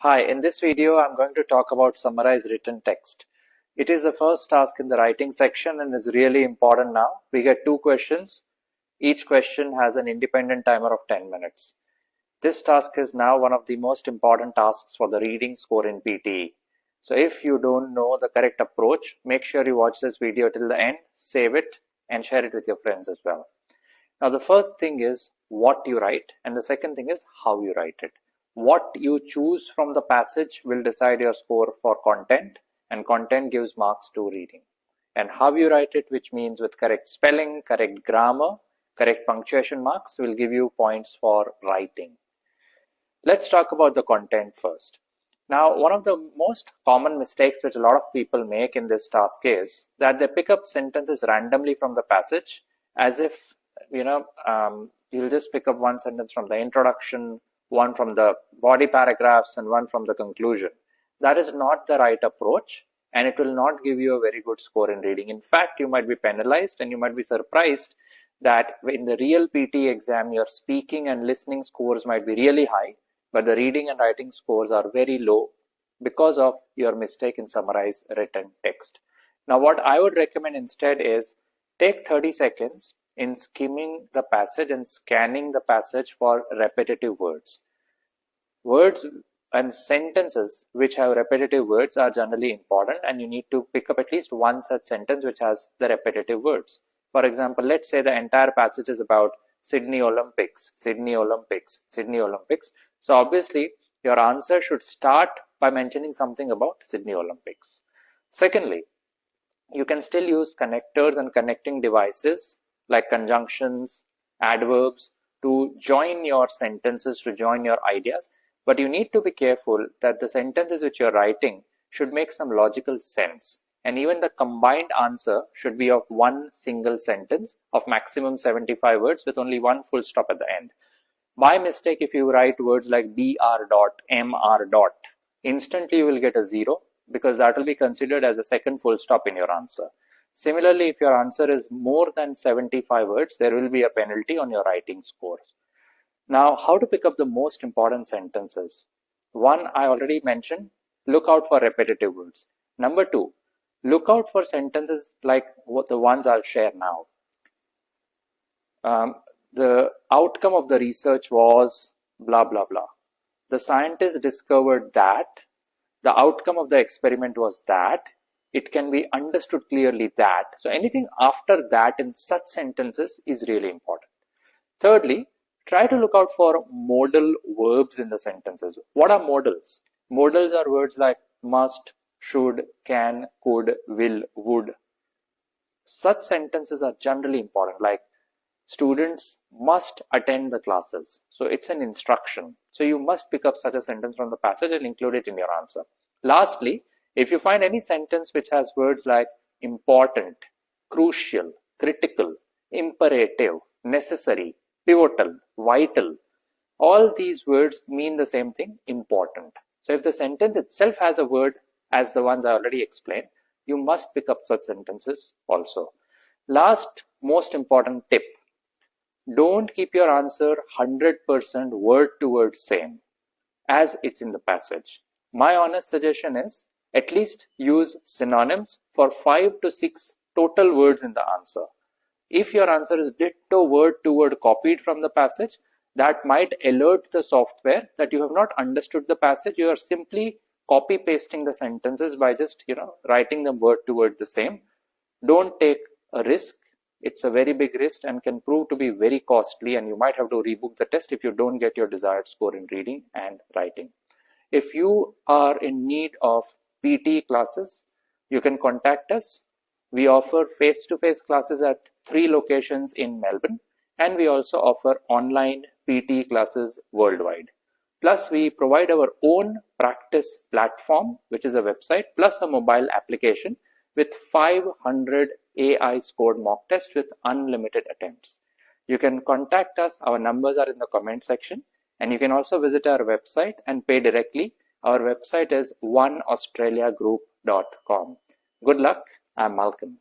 Hi, in this video I'm going to talk about summarize written text. It is the first task in the writing section and is really important now. We get 2 questions. Each question has an independent timer of 10 minutes. This task is now one of the most important tasks for the reading score in PTE. So if you don't know the correct approach, make sure you watch this video till the end, save it and share it with your friends as well. Now the first thing is what you write and the second thing is how you write it. What you choose from the passage will decide your score for content, and content gives marks to reading. And how you write it, which means with correct spelling, correct grammar, correct punctuation marks, will give you points for writing. Let's talk about the content first. Now, one of the most common mistakes which a lot of people make in this task is that they pick up sentences randomly from the passage as if, you'll just pick up one sentence from the introduction, one from the body paragraphs and one from the conclusion. That is not the right approach and it will not give you a very good score in reading. In fact, you might be penalized and you might be surprised that in the real PTE exam, your speaking and listening scores might be really high, but the reading and writing scores are very low because of your mistake in summarize written text. Now, what I would recommend instead is take 30 seconds in skimming the passage and scanning the passage for repetitive words. Words and sentences which have repetitive words are generally important, and you need to pick up at least one such sentence which has the repetitive words. For example, let's say the entire passage is about Sydney Olympics, Sydney Olympics, Sydney Olympics. So obviously your answer should start by mentioning something about Sydney Olympics. Secondly, you can still use connectors and connecting devices like conjunctions, adverbs to join your sentences, to join your ideas. But you need to be careful that the sentences which you're writing should make some logical sense. And even the combined answer should be of one single sentence of maximum 75 words with only one full stop at the end. By mistake, if you write words like br dot, mr dot, instantly you will get a 0 because that will be considered as a second full stop in your answer. Similarly, if your answer is more than 75 words, there will be a penalty on your writing score. Now, how to pick up the most important sentences? One, I already mentioned, look out for repetitive words. Number 2, look out for sentences like what the ones I'll share now. The outcome of the research was blah, blah, blah. The scientists discovered that. The outcome of the experiment was that. It can be understood clearly that. So anything after that in such sentences is really important. Thirdly, try to look out for modal verbs in the sentences. What are modals? Modals are words like must, should, can, could, will, would. Such sentences are generally important, like students must attend the classes. So it's an instruction. So you must pick up such a sentence from the passage and include it in your answer. Lastly, if you find any sentence which has words like important, crucial, critical, imperative, necessary, pivotal, vital, all these words mean the same thing, important. So if the sentence itself has a word as the ones I already explained, you must pick up such sentences also. Last, most important tip, don't keep your answer 100% word to word same as it's in the passage. My honest suggestion is at least use synonyms for 5 to 6 total words in the answer. If your answer is ditto word to word copied from the passage, that might alert the software that you have not understood the passage. You are simply copy pasting the sentences by just writing them word to word the same. Don't take a risk. It's a very big risk and can prove to be very costly, and you might have to rebook the test if you don't get your desired score in reading and writing. If you are in need of PTE classes, you can contact us. We offer face-to-face classes at 3 locations in Melbourne, and we also offer online PTE classes worldwide. Plus, we provide our own practice platform, which is a website, plus a mobile application with 500 AI scored mock tests with unlimited attempts. You can contact us. Our numbers are in the comment section, and you can also visit our website and pay directly. Our website is oneaustraliagroup.com. Good luck. I'm Malcolm.